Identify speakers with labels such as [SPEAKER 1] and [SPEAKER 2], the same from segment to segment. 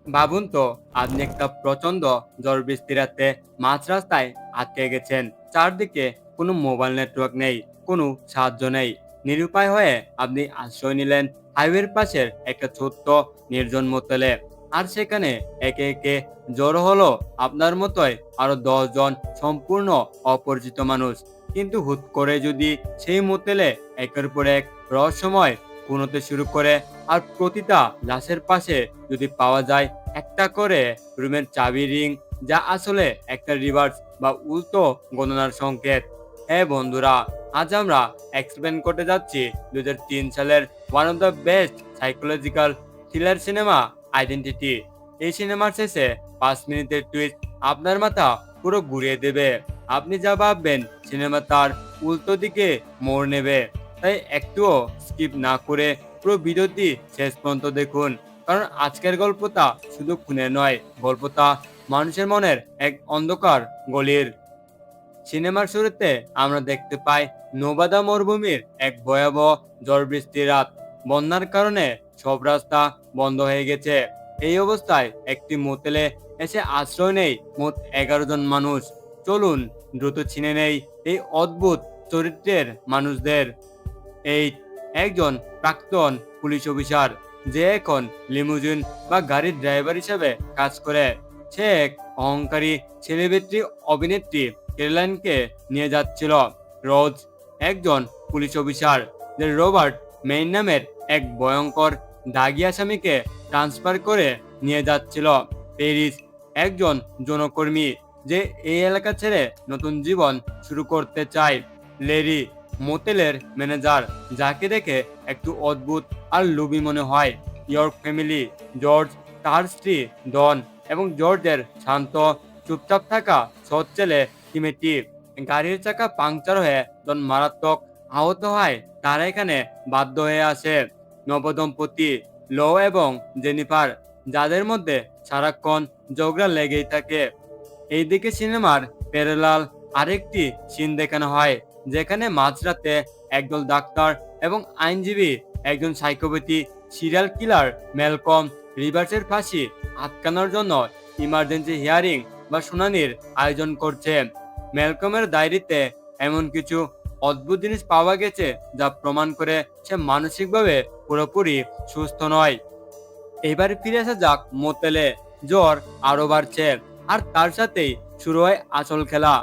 [SPEAKER 1] ভাবুন তো, আপনি একটা প্রচন্ড ঝড় বৃষ্টি রাতে মাঝ রাস্তায় আটকে গেছেন। চারদিকে কোনো মোবাইল নেটওয়ার্ক নেই, কোনো সাহায্য নেই। নিরুপায় হয়ে আপনি আশ্রয় নিলেন হাইওয়ের পাশের একটা ছোট্ট নির্জন মোতেলে। আর সেখানে একে একে জড়ো হলো আপনার মতোই আরো 10 জন সম্পূর্ণ অপরিচিত মানুষ। কিন্তু হুট করে যদি সেই মোতেলে একের পর এক রহস্যময় খুন হতে শুরু করে, আর প্রতিটা লাশের পাশে যদি পাওয়া যায় একটা করে রুমের চাবি রিং, যা আসলে একটা রিভার্স বা উল্টো গণনার সংকেত। হ্যাঁ বন্ধুরা, আজ আমরা এক্সপ্লেন করতে যাচ্ছি 2003 সালের one of the best psychological thriller cinema identity. এই সিনেমার শেষে 5 মিনিটের টুইস্ট আপনার মাথা পুরো ঘুরিয়ে দেবে। আপনি যা ভাববেন সিনেমা তার উল্টো দিকে মোড় নেবে। তাই একটুও স্কিপ না করে পুরো ভিডিওটি শেষ পর্যন্ত দেখুন, কারণ আজকের গল্পটা শুধু খুনের নয়, গল্পটা মানুষের মনের এক অন্ধকার গলির। সিনেমার শুরুতে আমরা দেখতে পাই নোবাদা মরুভূমির এক ভয়াবহ ঝড় বৃষ্টির রাত। বন্যার কারণে সব রাস্তা বন্ধ হয়ে গেছে। এই অবস্থায় একটি মোতেলে এসে আশ্রয় নেই মোট 11 জন মানুষ। চলুন দ্রুত চিনে নেই এই অদ্ভুত চরিত্রের মানুষদের। এই একজন প্রাক্তন পুলিশ অফিসার, যে এখন লিমুজিন বা গাড়ির ড্রাইভার হিসেবে কাজ করে। সে এক অহংকারী সেলিব্রিটি অভিনেত্রী কেরলাইনকে নিয়ে যাচ্ছিল। রোজ একজন পুলিশ অফিসার, যে রবার্ট মেইন নামের এক ভয়ঙ্কর দাগি আসামিকে ট্রান্সফার করে নিয়ে যাচ্ছিল। প্যারিস একজন যৌনকর্মী, যে এই এলাকা ছেড়ে নতুন জীবন শুরু করতে চায়। লেরি মোতেলের ম্যানেজার, যাকে দেখে একটু অদ্ভুত আর লোভী মনে হয়। ইয়র্ক ফ্যামিলি, জর্জ, তার স্ত্রী ডন এবং জর্জের শান্ত চুপচাপ থাকা সৎ ছেলে টিমেটি। গাড়ির চাকা পাংচার হয়ে ডন মারাত্মক আহত হয়, তারা এখানে বাধ্য হয়ে আসে। নবদম্পতি লো এবং জেনিফার, যাদের মধ্যে সারাক্ষণ ঝগড়া লেগেই থাকে। এইদিকে সিনেমার প্যারালাল আরেকটি সিন দেখানো হয়, যেখানে মাঝরাতে একদল ডাক্তার এবং আইনজীবী একজন সাইকোপ্যাথি সিরিয়াল কিলার ম্যালকম রিভার্সের ফাঁসি আটকানোর জন্য ইমার্জেন্সি হিয়ারিং বা শুনানির আয়োজন করছে। ম্যালকমের ডায়েরিতে এমন কিছু অদ্ভুত জিনিস পাওয়া গেছে, যা প্রমাণ করে সে মানসিকভাবে পুরোপুরি সুস্থ নয়। এবার ফিরে আসা যাক মোতেলে। জ্বর আরো বাড়ছে, আর তার সাথেই শুরু হয় আসল খেলা।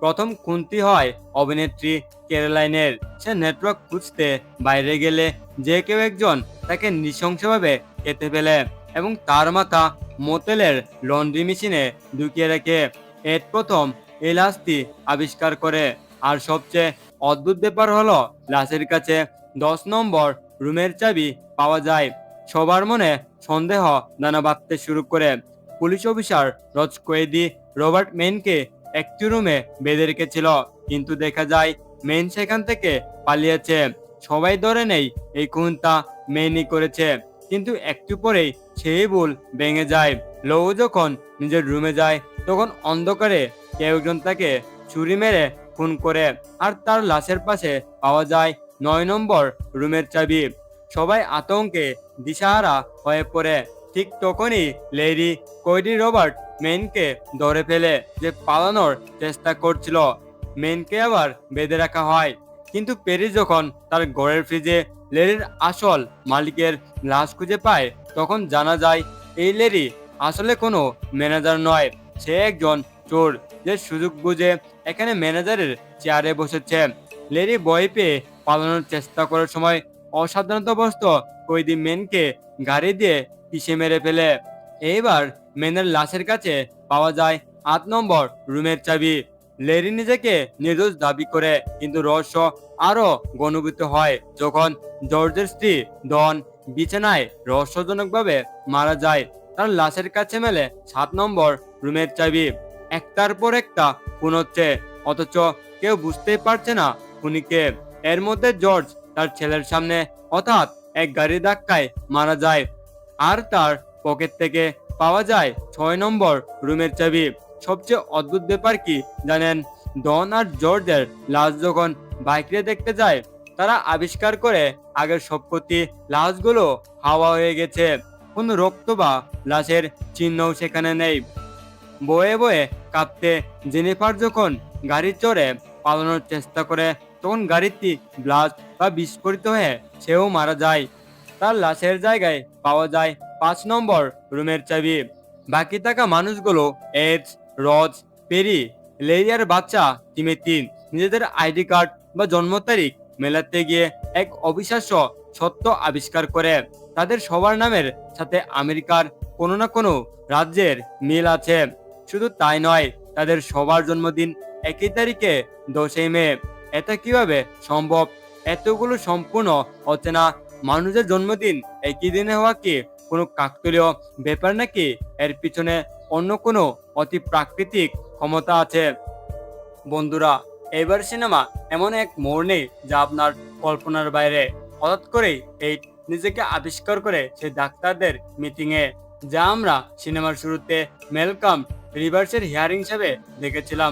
[SPEAKER 1] প্রথম খুনটি হয় অভিনেত্রী ক্যারোলাইনের। সে নেটওয়ার্ক খুঁজতে বাইরে গেলে যে কেউ একজন তাকে নৃশংসভাবে কেটে ফেলে এবং তার মাথা মোতেলের লন্ড্রি মেশিনে ঢুকিয়ে রাখে। এর প্রথম এই লাশটি আবিষ্কার করে। আর সবচেয়ে অদ্ভুত ব্যাপার হলো, লাশের কাছে 10 নম্বর রুমের চাবি পাওয়া যায়। সবার মনে সন্দেহ দানা বাঁধতে শুরু করে। পুলিশ অফিসার রজ কয়েদি রবার্ট মেনকে একটি রুমে বেঁধে রেখেছিল, কিন্তু দেখা যায় মেন সেখান থেকে পালিয়েছে। সবাই ধরে নেই এই খুনটা মেনই করেছে, কিন্তু একটু পরেই সেই ভুল ভেঙে যায়। লৌ যখন নিজের রুমে যায়, তখন অন্ধকারে কেউ একজন তাকে ছুরি মেরে খুন করে, আর তার লাশের পাশে পাওয়া যায় 9 নম্বর রুমের চাবি। সবাই আতঙ্কে দিশাহারা হয়ে পড়ে। ঠিক তখনই লেরি কয়েদি রবার্ট মেনকে ধরে ফেলে, যে পালানোর চেষ্টা করছিল। মেনকে আবার বেঁধে রাখা হয়, কিন্তু প্যারিস যখন তার ঘরের ফ্রিজে লেরির আসল মালিকের লাশ খুঁজে পায়, তখন জানা যায় এই লেরি আসলে কোনো ম্যানেজার নয়। সে একজন চোর, যে সুযোগ বুঝে এখানে ম্যানেজারের চেয়ারে বসেছে। লেরি ভয় পেয়ে পালানোর চেষ্টা করার সময় অসাবধানতাবশত কয়েদি মেনকে গাড়ি দিয়ে পিষে মেরে ফেলে। এইবার মেনের লাশের কাছে পাওয়া যায় 8 নম্বর রুমের চাবি। লেরি নিজেকে নির্দোষ দাবি করে, কিন্তু রহস্য আরো ঘনীভূত হয় যখন জর্জের স্ত্রী ডন বিছানায় রহস্যজনকভাবে মারা যায়। তার লাশের কাছে মেলে 7 নম্বর রুমের চাবি। একটার পর একটা খুন হচ্ছে, অথচ কেউ বুঝতেই পারছে না খুনিকে। এর মধ্যে জর্জ তার ছেলের সামনে হঠাৎ এক গাড়ি ধাক্কায় মারা যায়, আর তার পকেট থেকে পাওয়া যায় 6 নম্বর রুমের চাবি। সবচেয়ে অদ্ভুত ব্যাপার কি জানেন? ডন আর জর্জের লাশ যখন বাইকে দেখতে যায়, তারা আবিষ্কার করে আগের সবকটি লাশগুলো হাওয়া হয়ে গেছে। কোনো রক্ত বা লাশের চিহ্নও সেখানে নেই। বয়ে বয়ে কাঁপতে জেনিফার যখন গাড়ি চড়ে পালানোর চেষ্টা করে, তখন গাড়িটি ব্লাস্ট বা বিস্ফোরিত হয়ে সেও মারা যায়। তার লাশের জায়গায় পাওয়া যায় 5 নম্বর রুমের চাবি। বাকি থাকা মানুষগুলো এডস, রজ, পেরি, লেরিয়ার বাচ্চা তিমেতি নিজেদের আইডি কার্ড বা জন্ম তারিখ মেলাতে গিয়ে এক অবিশ্বাস্য সত্য আবিষ্কার করে। তাদের সবার নামের সাথে আমেরিকার কোনো না কোনো রাজ্যের মিল আছে। শুধু তাই নয়, তাদের সবার জন্মদিন একই তারিখে 10ই মে। এটা কিভাবে সম্ভব? এতগুলো সম্পূর্ণ অচেনা মানুষের জন্মদিন একই দিনে হওয়া কি কোনো কাকতালীয় ব্যাপার, নাকি এর পিছনে অন্য কোনো অতি প্রাকৃতিক ক্ষমতা আছে? বন্ধুরা, এবার সিনেমা এমন এক মোড় নেই যা আপনার কল্পনার বাইরে। হঠাৎ করেই এই নিজেকে আবিষ্কার করে সেই ডাক্তারদের মিটিং এ, যা আমরা সিনেমার শুরুতে মেলকম রিভার্সের হিয়ারিং হিসেবে দেখেছিলাম।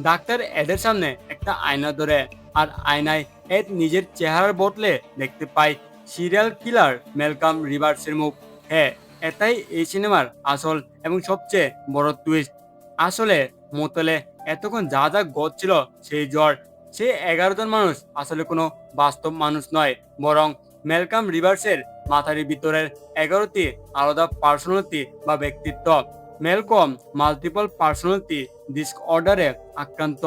[SPEAKER 1] ডাক্তার এদের সামনে একটা আয়না ধরে, আর আয়নায় এড নিজের চেহারার বদলে দেখতে পায় সিরিয়াল কিলার মেলকম রিভার্সের মুখ। হ্যাঁ, এটাই এই সিনেমার আসল এবং সবচেয়ে বড় টুইস্ট। আসলে মোতলে এতক্ষণ যা যা ঘটছিল, সেই জ্বর, সেই 11 জন মানুষ আসলে কোনো বাস্তব মানুষ নয়, বরং মেলকাম রিভার্সের মাথার ভিতরের 11টি আলাদা পার্সোনালিটি বা ব্যক্তিত্ব। মেলকম মাল্টিপল পার্সোনালিটি ডিসঅর্ডারে আক্রান্ত।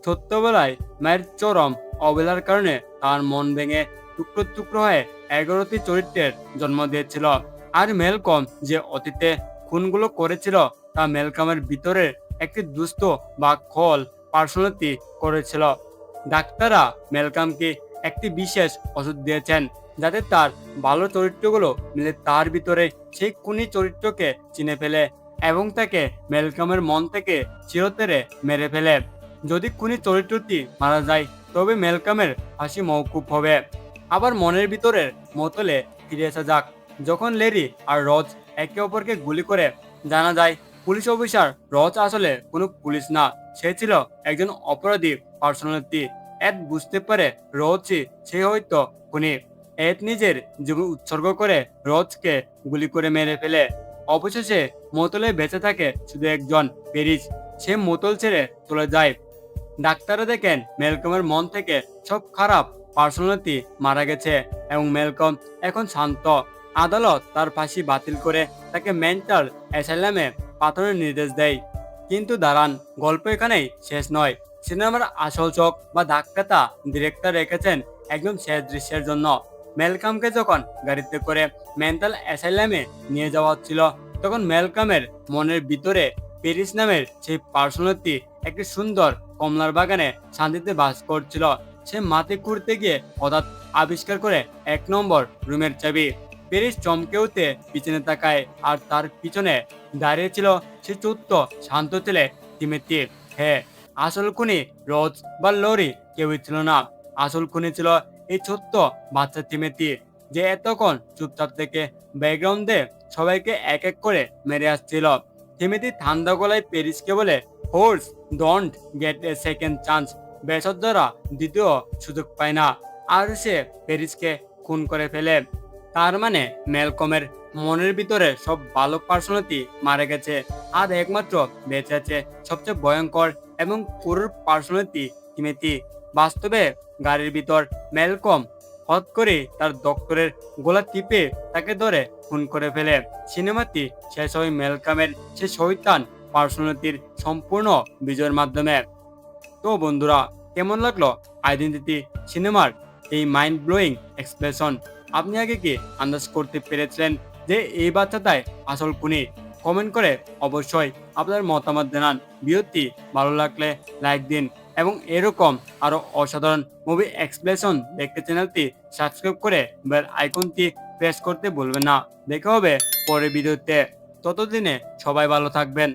[SPEAKER 1] ছোট্টবেলায় মায়ের চরম অবহেলার কারণে তার মন ভেঙে টুকরো টুকরো হয়ে 11টি চরিত্রের জন্ম দিয়েছিল। আর মেলকম যে অতীতে খুনগুলো করেছিল তা মেলকামের ভিতরের একটি দুস্থ বা খল পার্সোনালিটি করেছিল। ডাক্তাররা মেলকামকে একটি বিশেষ ওষুধ দিয়েছেন যাতে তার ভালো চরিত্রগুলো মিলে তার ভিতরে সেই খুনি চরিত্রকে চিনে ফেলে এবং তাকে মেলকামের মন থেকে চিরতরে মেরে ফেলে। যদি খুনি চরিত্রটি মারা যায়, তবে মেলকামের হাসি মওকুফ হবে। আবার মনের ভিতরের মতলে ফিরে আসা যাক। যখন লেরি আর রজ একে অপরকে গুলি করে, জানা যায় পুলিশ অফিসার রজ আসলে কোনো পুলিশ না, সে ছিল একজন অপরাধী পার্সোনালিটি। এড বুঝতে পারে রজই সে হয়তো খুনি। এড নিজের জীবন উৎসর্গ করে রজকে গুলি করে মেরে ফেলে। অবশেষে মোতলে বেঁচে থাকে শুধু একজন, পেরিস। সে মোতল ছেড়ে চলে যায়। ডাক্তাররা দেখেন মেলকমের মন থেকে সব খারাপ পার্সোনালিটি মারা গেছে এবং মেলকম এখন শান্ত। আদালত তার ফাঁসি বাতিল করে তাকে মেন্টাল অ্যাসাইলামে পাঠানোর নির্দেশ দেয়। কিন্তু দাঁড়ান, গল্প এখানেই শেষ নয়। সিনেমার আসল চোখ বা ধাক্কাটা ডিরেক্টর রেখেছেন একদম শেষ দৃশ্যের জন্য। মেলকামকে যখন গাড়িতে করে মেন্টাল অ্যাসাইলামে নিয়ে যাওয়া হচ্ছিল, তখন মেলকামের মনের ভিতরে পেরিস নামের সেই পার্সোনালিটি একটি সুন্দর কমলার বাগানে শান্তিতে বাস করছিল। সে মাটি খুঁড়তে গিয়ে হঠাৎ আবিষ্কার করে 1 নম্বর রুমের চাবি। পেরিস চমকে উঠে পিছনে তাকায়, আর তার পিছনে দাঁড়িয়ে ছিল সে ছোট্ট শান্ত ছেলে তিমেতি। হ্যাঁ, আসল খুনি রোজ বা লরি কেউই ছিল না। আসল খুনি ছিল এই ছোট্ট বাচ্চা তিমেতি, যে এতক্ষণ চুপচাপ থেকে ব্যাকগ্রাউন্ডে সবাইকে এক এক করে মেরে আসছিল। তিমেতি ঠান্ডা গলায় পেরিসকে বলে, horse don't get a second chance. বেসজ্জরা দ্বিতীয় সুযোগ পায় না। আর সে পেরিসকে খুন করে ফেলে। তার মানে মেলকমের মনের ভিতরে সব ভালো পার্সোনালিটি মারা গেছে, আর একমাত্র বেঁচে আছে সবচেয়ে ভয়ঙ্কর এবং ক্রূর পার্সোনালিটি তিমেতি। বাস্তবে গাড়ির ভিতর মেলকম হট করে তার ডক্টরের গলা টিপে তাকে ধরে খুন করে ফেলে। সিনেমাটি শেষ হয় মেলকমের সে শয়তান পার্সোনালিটির সম্পূর্ণ বিজয়ের মাধ্যমে। তো বন্ধুরা, কেমন লাগলো আইডেন্টিটি সিনেমার এই মাইন্ড ব্লোয়িং এক্সপ্রেশন? আপনি আগে কি আন্দাজ করতে পেরেছিলেন যে এই বাচ্চাটাই আসল খুনি? কমেন্ট করে অবশ্যই আপনার মতামত জানান। ভিডিওটি ভালো লাগলে লাইক দিন এবং এরকম আরো অসাধারণ মুভি এক্সপ্রেশন দেখতে চ্যানেলটি সাবস্ক্রাইব করে বেল আইকনটি প্রেস করতে ভুলবেন না। দেখা হবে পরের ভিডিওতে। ততদিনে সবাই ভালো থাকবেন।